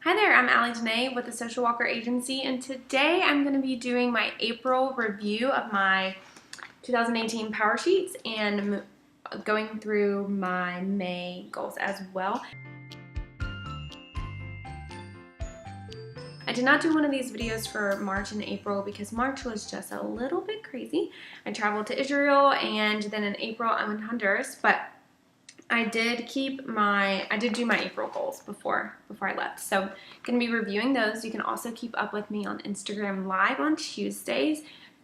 Hi there, I'm Allie Danae with the Social Walker Agency, and today I'm going to be doing my April review of my 2018 Power Sheets and going through my May goals as well. I did not do one of these videos for March and April because March was just a little bit crazy. I traveled to Israel, and then in April I went to Honduras, but I did do my April goals before I left. So I'm going to be reviewing those. You can also keep up with me on Instagram Live on Tuesdays,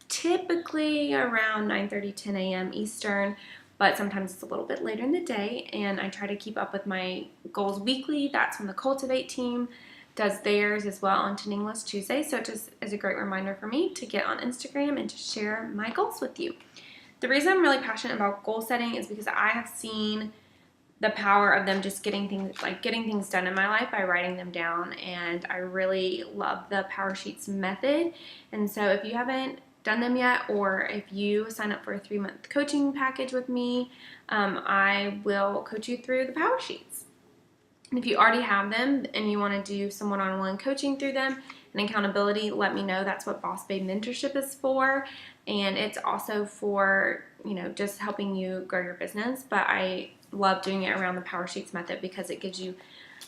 typically around 9:30, 10 a.m. Eastern, but sometimes it's a little bit later in the day, and I try to keep up with my goals weekly. That's when the Cultivate team does theirs as well on Tending List Tuesday. So it just is a great reminder for me to get on Instagram and to share my goals with you. The reason I'm really passionate about goal setting is because I have seen the power of them just getting things done in my life by writing them down, and I really love the Power Sheets method. And so if you haven't done them yet, or if you sign up for a 3-month coaching package with me, I will coach you through the Power Sheets. And if you already have them and you want to do some one-on-one coaching through them and accountability, let me know. That's what Boss Babe Mentorship is for, and it's also for just helping you grow your business. But I love doing it around the Power Sheets method because it gives you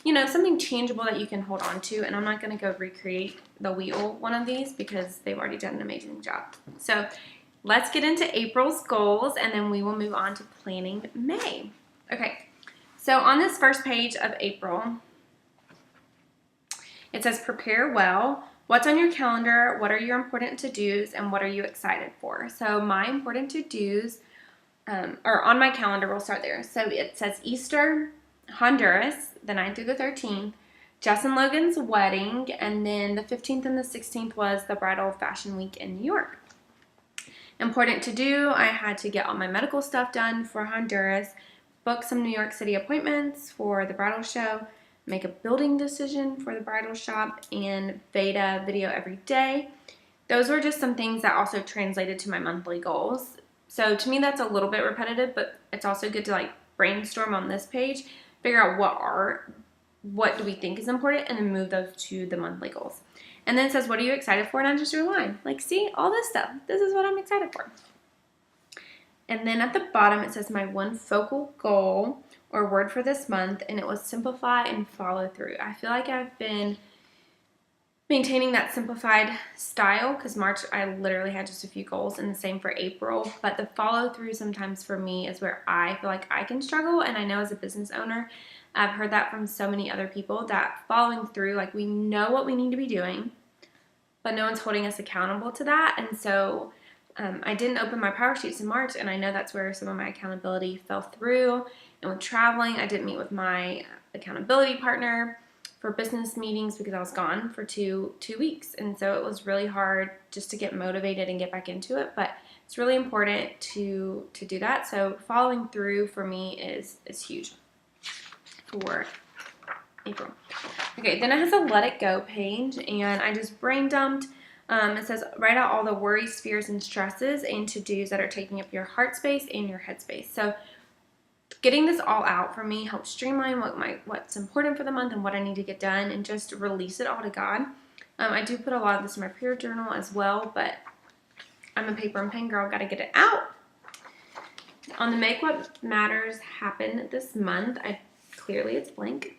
something tangible that you can hold on to. And I'm not going to go recreate the wheel one of these because they've already done an amazing job. So let's get into April's goals, and then we will move on to planning May. Okay, so on this first page of April, it says prepare well. What's on your calendar? What are your important to-dos? And what are you excited for? So my important to-dos or on my calendar, we'll start there. So it says Easter, Honduras, the 9th through the 13th, Jess and Logan's wedding, and then the 15th and the 16th was the Bridal Fashion Week in New York. Important to do, I had to get all my medical stuff done for Honduras, book some New York City appointments for the bridal show, make a building decision for the bridal shop, and beta video every day. Those were just some things that also translated to my monthly goals. So to me, that's a little bit repetitive, but it's also good to brainstorm on this page, figure out what do we think is important, and then move those to the monthly goals. And then it says, what are you excited for? And I just drew a line. See, all this stuff. This is what I'm excited for. And then at the bottom, it says my one focal goal or word for this month, and it was simplify and follow through. I feel like I've been maintaining that simplified style because March I literally had just a few goals, and the same for April, but the follow through sometimes for me is where I feel like I can struggle. And I know as a business owner, I've heard that from so many other people, that following through, we know what we need to be doing, but no one's holding us accountable to that. And so I didn't open my Power Sheets in March, and I know that's where some of my accountability fell through. And with traveling, I didn't meet with my accountability partner for business meetings because I was gone for two weeks. And so it was really hard just to get motivated and get back into it. But it's really important to do that. So following through for me is huge for April. Okay, then it has a let it go page, and I just brain dumped. It says write out all the worries, fears, and stresses and to-dos that are taking up your heart space and your head space. So getting this all out for me helps streamline what's important for the month and what I need to get done, and just release it all to God. I do put a lot of this in my prayer journal as well, but I'm a paper and pen girl, got to get it out. On the Make What Matters Happen this month, clearly it's blank.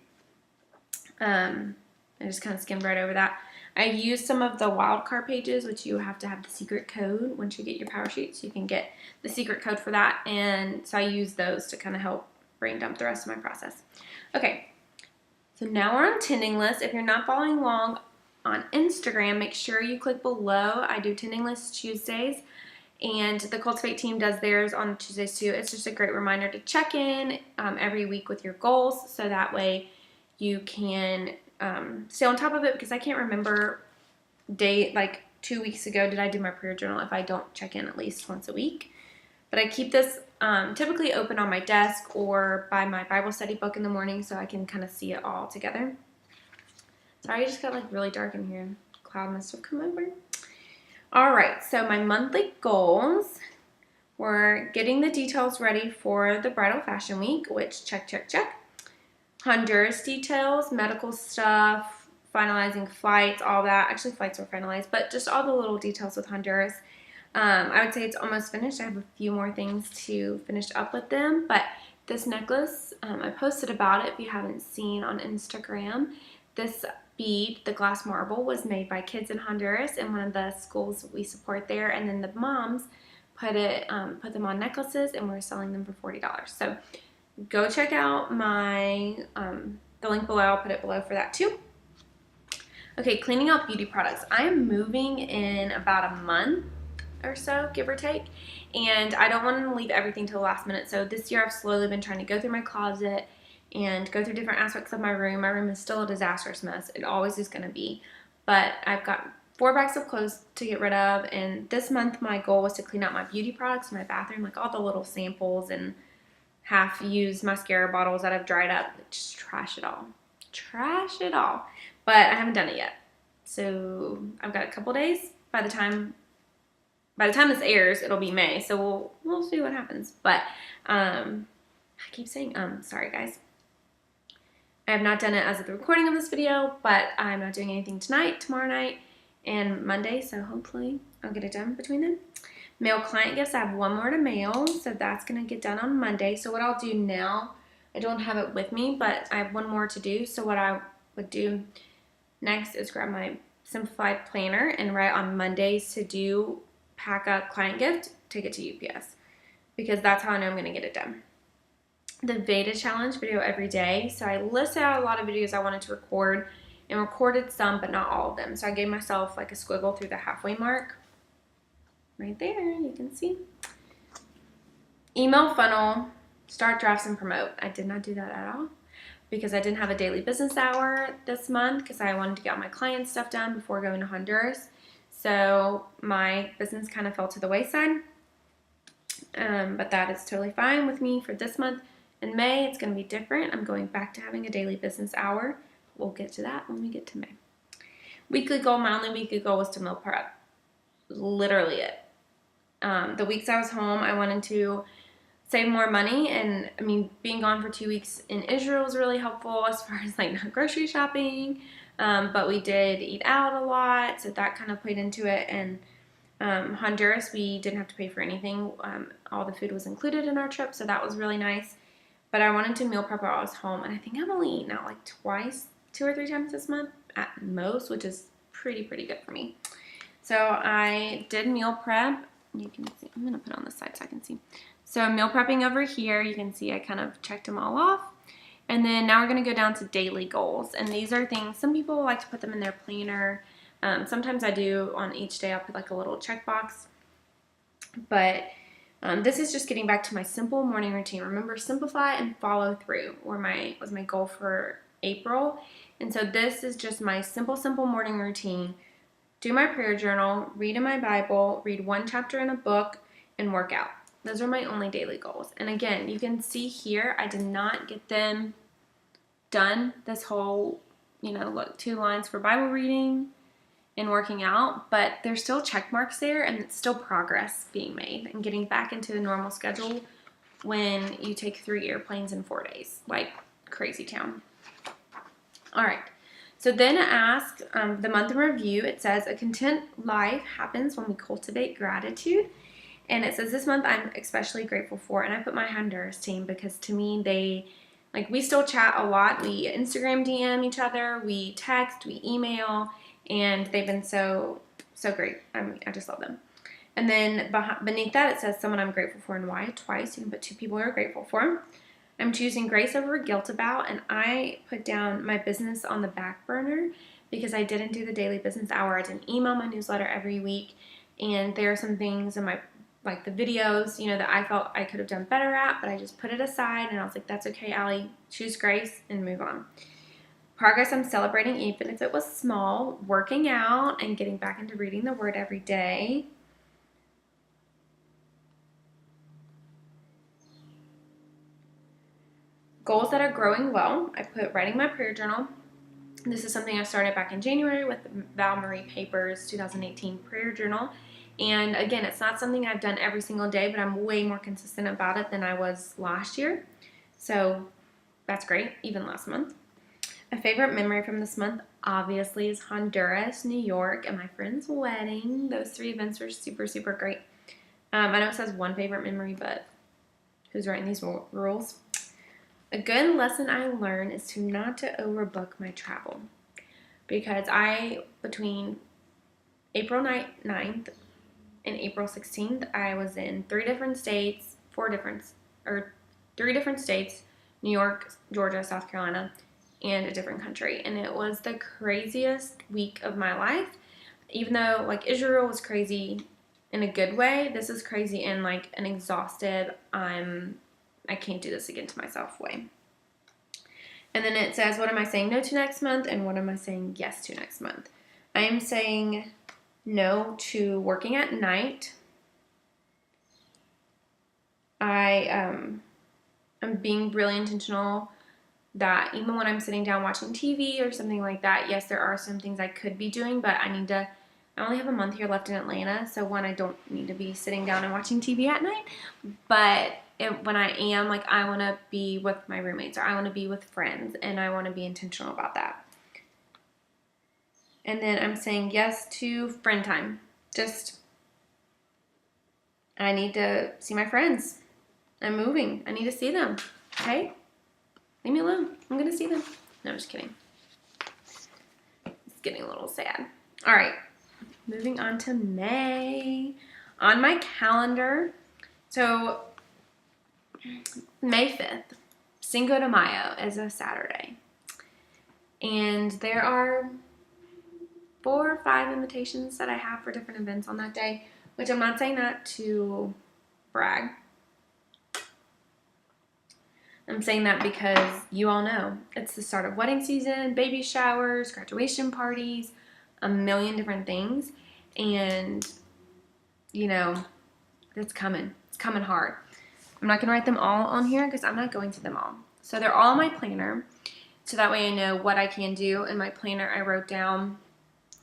I just kind of skimmed right over that. I used some of the wildcard pages, which you have to have the secret code once you get your Power Sheets. You can get the secret code for that, and so I use those to kind of help brain dump the rest of my process. Okay, so now we're on Tending List. If you're not following along on Instagram, make sure you click below. I do Tending List Tuesdays, and the Cultivate team does theirs on Tuesdays too. It's just a great reminder to check in every week with your goals, so that way you can stay on top of it, because I can't remember 2 weeks ago did I do my prayer journal if I don't check in at least once a week. But I keep this typically open on my desk or by my Bible study book in the morning, so I can kind of see it all together. Sorry, I just got really dark in here. Cloud must have come over. All right, so my monthly goals were getting the details ready for the Bridal Fashion Week, which check. Honduras details, medical stuff, finalizing flights, all that. Actually, flights were finalized, but just all the little details with Honduras. I would say it's almost finished. I have a few more things to finish up with them, but this necklace, I posted about it if you haven't seen on Instagram. This bead, the glass marble, was made by kids in Honduras in one of the schools we support there, and then the moms put them on necklaces, and we're selling them for $40. So go check out the link below. I'll put it below for that too. Okay, cleaning out beauty products. I am moving in about a month or so, give or take, and I don't want to leave everything to the last minute. So this year I've slowly been trying to go through my closet and go through different aspects of my room. My room is still a disastrous mess. It always is going to be, but I've got 4 bags of clothes to get rid of, and this month my goal was to clean out my beauty products in my bathroom, like all the little samples and half-used mascara bottles that have dried up. Just trash it all. Trash it all. But I haven't done it yet. So I've got a couple days. By the time this airs, it'll be May. So we'll see what happens. But I keep saying sorry guys. I have not done it as of the recording of this video, but I'm not doing anything tonight, tomorrow night, and Monday, so hopefully I'll get it done between then. Mail client gifts, I have 1 more to mail, so that's going to get done on Monday. So what I'll do now, I don't have it with me, but I have 1 more to do. So what I would do next is grab my simplified planner and write on Mondays to pack a client gift, take it to UPS, because that's how I know I'm going to get it done. The Veda challenge video every day. So I listed out a lot of videos I wanted to record and recorded some, but not all of them. So I gave myself like a squiggle through the halfway mark. Right there, you can see. Email funnel, start drafts and promote. I did not do that at all because I didn't have a daily business hour this month because I wanted to get all my client stuff done before going to Honduras. So my business kind of fell to the wayside, but that is totally fine with me for this month. In May, it's going to be different. I'm going back to having a daily business hour. We'll get to that when we get to May. Weekly goal, my only weekly goal was to meal prep. Literally it. The weeks I was home, I wanted to save more money, and I mean, being gone for 2 weeks in Israel was really helpful as far as like not grocery shopping, but we did eat out a lot, so that kind of played into it. And Honduras, we didn't have to pay for anything. All the food was included in our trip, so that was really nice. But I wanted to meal prep while I was home, and I think I've only eaten out like twice, 2 or 3 times this month at most, which is pretty good for me. So I did meal prep. You can see, I'm going to put it on this side so I can see. So meal prepping over here, you can see I kind of checked them all off. And then now we're going to go down to daily goals. And these are things, some people like to put them in their planner. Sometimes I do on each day, I'll put like a little checkbox. But this is just getting back to my simple morning routine. Remember, simplify and follow through was my goal for April. And so this is just my simple morning routine. Do my prayer journal, read in my Bible, read 1 chapter in a book, and work out. Those are my only daily goals. And again, you can see here, I did not get them done this whole, look, 2 lines for Bible reading and working out, but there's still check marks there, and it's still progress being made and getting back into the normal schedule when you take 3 airplanes in 4 days, like crazy town. All right. So then ask the month in review. It says a content life happens when we cultivate gratitude. And it says this month I'm especially grateful for, and I put my Honduras team because to me we still chat a lot. We Instagram DM each other, we text, we email, and they've been so great. I just love them. And then beneath that it says someone I'm grateful for and why. Twice, you can put 2 people you're grateful for. I'm choosing grace over guilt about, and I put down my business on the back burner because I didn't do the daily business hour. I didn't email my newsletter every week, and there are some things in my, like the videos, that I felt I could have done better at, but I just put it aside, and I was like, that's okay, Allie, choose grace and move on. Progress I'm celebrating, even if it was small, working out and getting back into reading the Word every day. Goals that are growing well, I put writing my prayer journal. This is something I started back in January with Val Marie Paper's 2018 prayer journal. And again, it's not something I've done every single day, but I'm way more consistent about it than I was last year. So that's great, even last month. A favorite memory from this month, obviously, is Honduras, New York, and my friend's wedding. Those 3 events were super, super great. I know it says one favorite memory, but who's writing these rules? A good lesson I learned is to not to overbook my travel. Because between April 9th and April 16th, I was in 3 different states, 3 different states, New York, Georgia, South Carolina, and a different country. And it was the craziest week of my life. Even though, like, Israel was crazy in a good way, this is crazy in, like, an exhausted, I can't do this again to myself way. And then it says, what am I saying no to next month, and what am I saying yes to next month? I am saying no to working at night. I'm being really intentional that even when I'm sitting down watching TV or something like that, yes, there are some things I could be doing, but I only have a month here left in Atlanta, so I don't need to be sitting down and watching TV at night, but when I am, like, I want to be with my roommates, or I want to be with friends, and I want to be intentional about that. And then I'm saying yes to friend time. I need to see my friends. I'm moving. I need to see them. Okay? Leave me alone. I'm going to see them. No, I'm just kidding. It's getting a little sad. All right. Moving on to May. On my calendar, so May 5th, Cinco de Mayo is a Saturday. And there are 4 or 5 invitations that I have for different events on that day, which I'm not saying that to brag. I'm saying that because you all know it's the start of wedding season, baby showers, graduation parties, a million different things. And, you know, it's coming. It's coming hard. I'm not going to write them all on here because I'm not going to them all. So they're all in my planner. So that way I know what I can do. In my planner, I wrote down,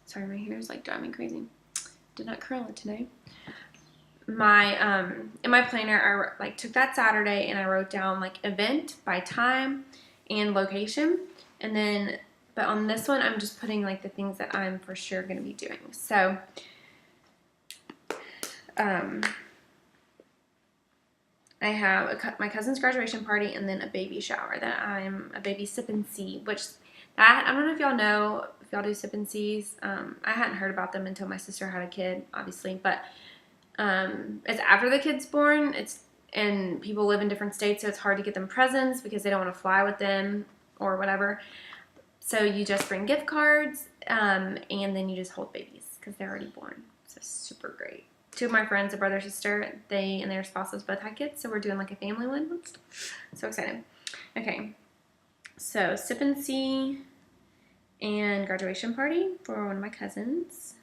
sorry, my hair is like driving me crazy. Did not curl it today. In my planner, I took that Saturday and I wrote down like event by time and location. And then, but on this one, I'm just putting like the things that I'm for sure going to be doing. So, I have my cousin's graduation party and then a baby shower that I'm a baby sip and see, which that, I don't know if y'all know, if y'all do sip and sees. I hadn't heard about them until my sister had a kid, obviously, but it's after the kid's born. And people live in different states, so it's hard to get them presents because they don't want to fly with them or whatever. So you just bring gift cards, and then you just hold babies because they're already born. So super great. 2 of my friends, a brother, sister, they and their spouses both had kids, so we're doing like a family one. So excited. Okay, so sip and see and graduation party for one of my cousins.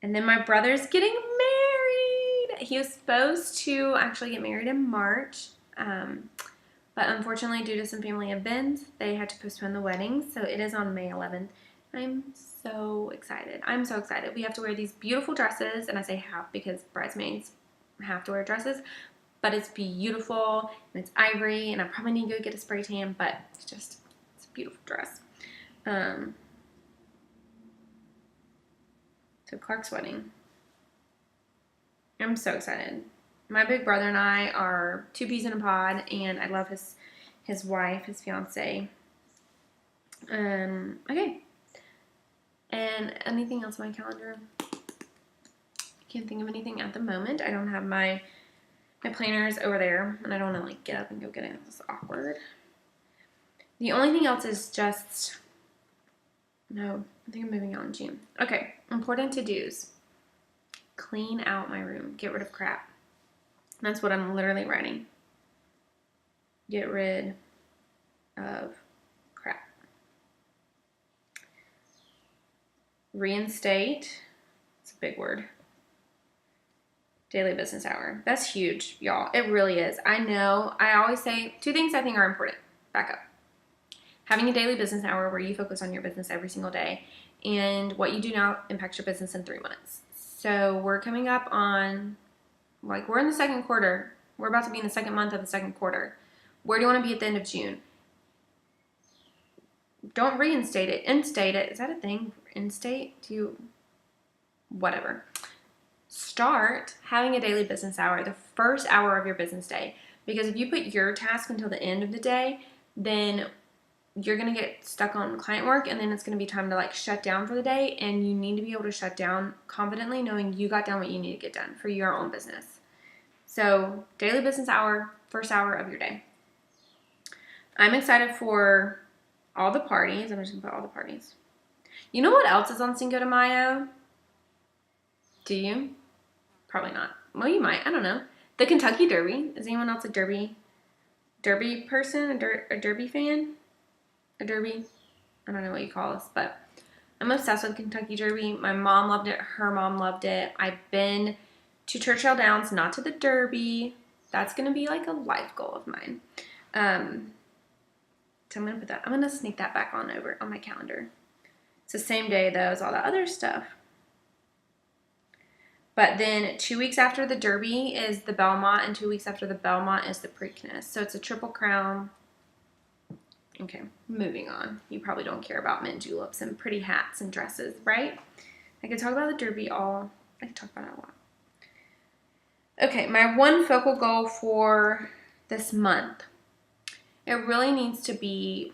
And then my brother's getting married. He was supposed to actually get married in March, but unfortunately, due to some family events, they had to postpone the wedding. So it is on May 11th. I'm so excited. I'm so excited. We have to wear these beautiful dresses, and I say have because bridesmaids have to wear dresses, but it's beautiful, and it's ivory, and I probably need to go get a spray tan, but it's a beautiful dress. So Clark's wedding. I'm so excited. My big brother and I are 2 peas in a pod, and I love his wife, his fiance. Okay. And anything else on my calendar? I can't think of anything at the moment. I don't have my planners over there, and I don't want to like get up and go get it. It's awkward. The only thing else is just, no, I think I'm moving on in June. Okay, important to-dos. Clean out my room. Get rid of crap. That's what I'm literally writing. Get rid of crap. Reinstate. It's a big word. Daily business hour. That's huge, y'all. It really is. I know. I always say 2 things I think are important. Back up. Having a daily business hour where you focus on your business every single day, and what you do now impacts your business in 3 months. So we're coming up on, like, we're in the 2nd quarter. We're about to be in the 2nd month of the 2nd quarter. Where do you want to be at the end of June? don't reinstate it, instate it. Is that a thing? Instate? Whatever. Start having a daily business hour, the first hour of your business day. Because if you put your task until the end of the day, then you're going to get stuck on client work, and then it's going to be time to like shut down for the day, and you need to be able to shut down confidently knowing you got done what you need to get done for your own business. So daily business hour, first hour of your day. I'm excited for all the parties. I'm just going to put all the parties. You know what else is on Cinco de Mayo? Do you? Probably not. Well, you might. I don't know. The Kentucky Derby. Is anyone else a Derby person? A Derby fan? A Derby? I don't know what you call this, but I'm obsessed with Kentucky Derby. My mom loved it. Her mom loved it. I've been to Churchill Downs, not to the Derby. That's going to be like a life goal of mine. So I'm going to put that. I'm going to sneak that back on over on my calendar. It's the same day, though, as all the other stuff. But then 2 weeks after the Derby is the Belmont, and 2 weeks after the Belmont is the Preakness. So it's a triple crown. Okay, moving on. You probably don't care about mint juleps and pretty hats and dresses, right? I could talk about the Derby I could talk about it a lot. Okay, my one focal goal for this month. It really needs to be,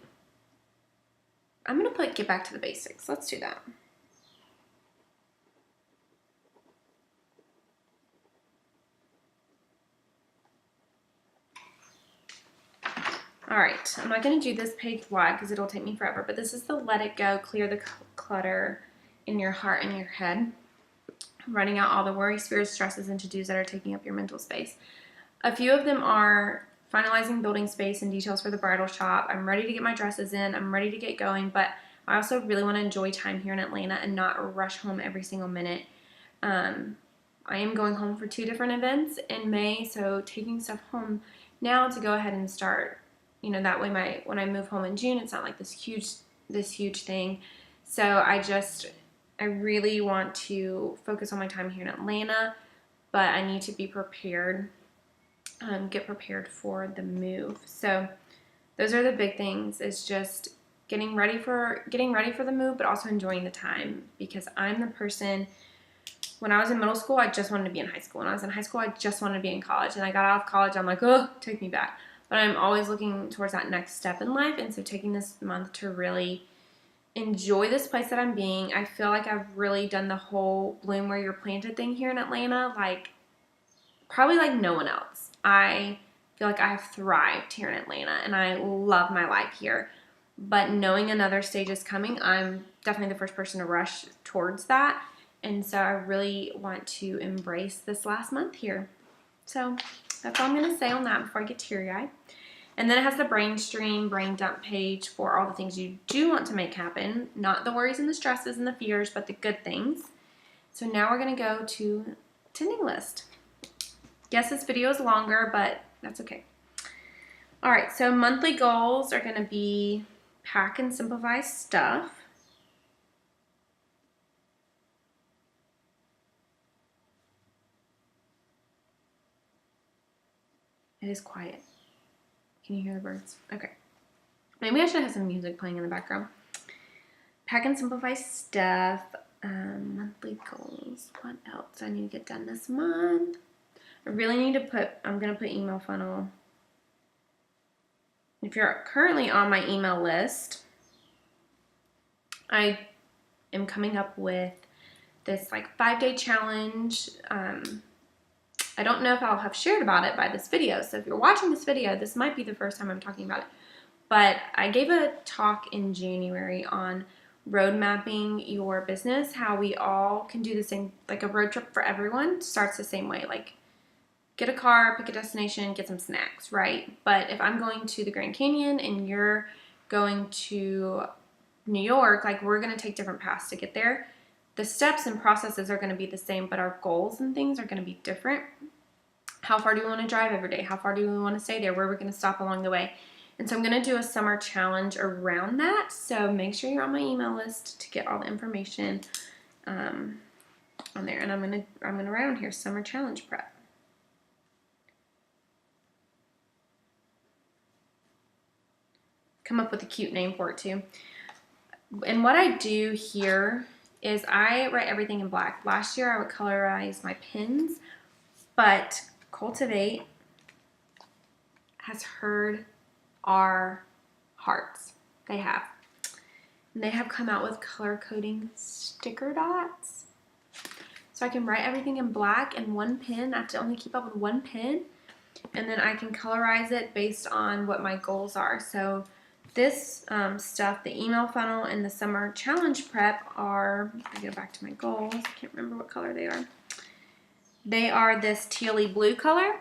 I'm going to get back to the basics. Let's do that. All right, I'm not going to do this page wide because it'll take me forever, but this is the Let It Go, Clear the Clutter in your heart and your head. Running out all the worries, fears, stresses, and to-dos that are taking up your mental space. A few of them are finalizing building space and details for the bridal shop. I'm ready to get my dresses in. I'm ready to get going, but I also really want to enjoy time here in Atlanta and not rush home every single minute. I am going home for 2 different events in May, so taking stuff home now to go ahead and start. You know, that way when I move home in June, it's not like this huge thing. So I really want to focus on my time here in Atlanta, but I need to be prepared, get prepared for the move. So those are the big things, is just getting ready for the move, but also enjoying the time, because I'm the person, when I was in middle school, I just wanted to be in high school. When I was in high school, I just wanted to be in college. And I got out of college, I'm like, oh, take me back. But I'm always looking towards that next step in life. And so taking this month to really enjoy this place that I'm being. I feel like I've really done the whole bloom where you're planted thing here in Atlanta, like probably like no one else. I feel like I've thrived here in Atlanta and I love my life here. But knowing another stage is coming, I'm definitely the first person to rush towards that. And so I really want to embrace this last month here. So that's all I'm going to say on that before I get teary-eyed. And then it has the brain dump page for all the things you do want to make happen. Not the worries and the stresses and the fears, but the good things. So now we're going to go to to-do list. Yes, this video is longer, but that's okay. All right, so monthly goals are going to be pack and simplify stuff. It is quiet. Can you hear the birds? Okay. Maybe I should have some music playing in the background. Pack and simplify stuff. Monthly goals. What else I need to get done this month? I really need to I'm going to put email funnel. If you're currently on my email list, I am coming up with this like 5-day challenge. I don't know if I'll have shared about it by this video. So if you're watching this video, this might be the first time I'm talking about it. But I gave a talk in January on road mapping your business, how we all can do the same, like a road trip for everyone starts the same way. Like get a car, pick a destination, get some snacks, right? But if I'm going to the Grand Canyon and you're going to New York, like we're going to take different paths to get there. The steps and processes are going to be the same, but our goals and things are going to be different. How far do we want to drive every day? How far do we want to stay there? Where we're going to stop along the way? And so I'm going to do a summer challenge around that. So make sure you're on my email list to get all the information on there. And I'm going to write on here summer challenge prep. Come up with a cute name for it too. And what I do here is I write everything in black. Last year I would colorize my pins, but Cultivate has heard our hearts. They have. And they have come out with color coding sticker dots. So I can write everything in black in one pen. I have to only keep up with one pen. And then I can colorize it based on what my goals are. So this stuff, the email funnel and the summer challenge prep are, I go back to my goals, I can't remember what color they are. They are this tealy blue color.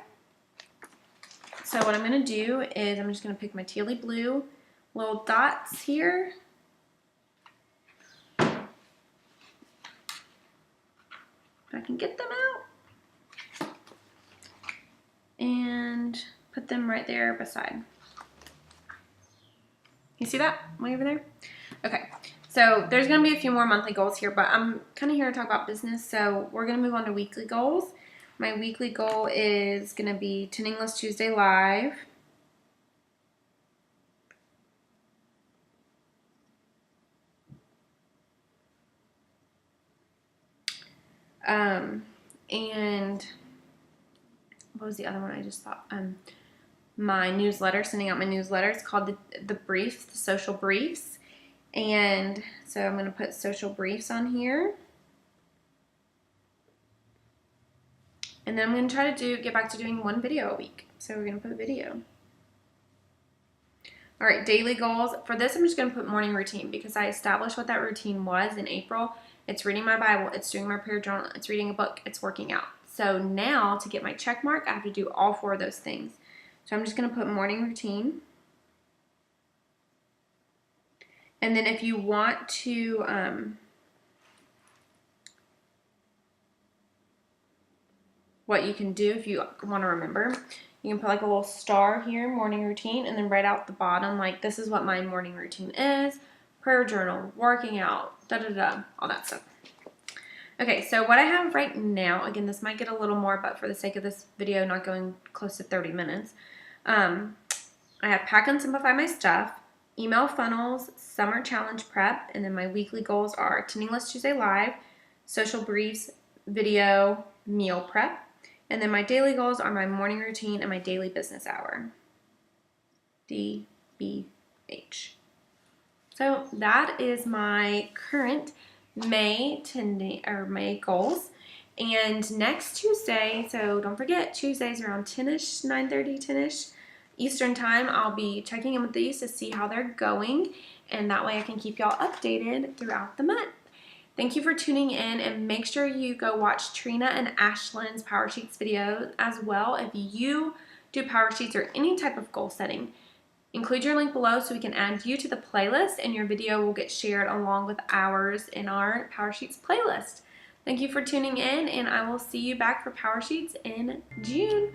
So what I'm going to do is I'm just going to pick my tealy blue little dots here. If I can get them out. And put them right there beside. You see that way over there? Okay, so there's going to be a few more monthly goals here, but I'm kind of here to talk about business, so we're going to move on to weekly goals. My weekly goal is going to be 10 English Tuesday Live. And what was the other one I just thought? My newsletter, sending out my newsletter. It's called the Briefs, the Social Briefs. And so I'm going to put Social Briefs on here. And then I'm going to try to get back to doing one video a week. So we're going to put a video. All right, daily goals. For this, I'm just going to put morning routine because I established what that routine was in April. It's reading my Bible, it's doing my prayer journal, it's reading a book, it's working out. So now to get my check mark, I have to do all 4 of those things. So I'm just going to put morning routine. And then if you want to, what you can do if you want to remember, you can put like a little star here, morning routine, and then write out the bottom, like this is what my morning routine is, prayer journal, working out, all that stuff. Okay, so what I have right now, again, this might get a little more, but for the sake of this video not going close to 30 minutes, I have pack and simplify my stuff, email funnels, summer challenge prep, and then my weekly goals are 10 English Tuesday Live, social briefs, video, meal prep, and then my daily goals are my morning routine and my daily business hour. DBH. So that is my current May goals. And next Tuesday, so don't forget, Tuesdays around 10ish, 9:30, 10ish Eastern time, I'll be checking in with these to see how they're going, and that way I can keep y'all updated throughout the month. Thank you for tuning in, and make sure you go watch Trina and Ashlyn's Powersheets video as well. If you do Powersheets or any type of goal setting, include your link below so we can add you to the playlist, and your video will get shared along with ours in our Powersheets playlist. Thank you for tuning in, and I will see you back for Powersheets in June.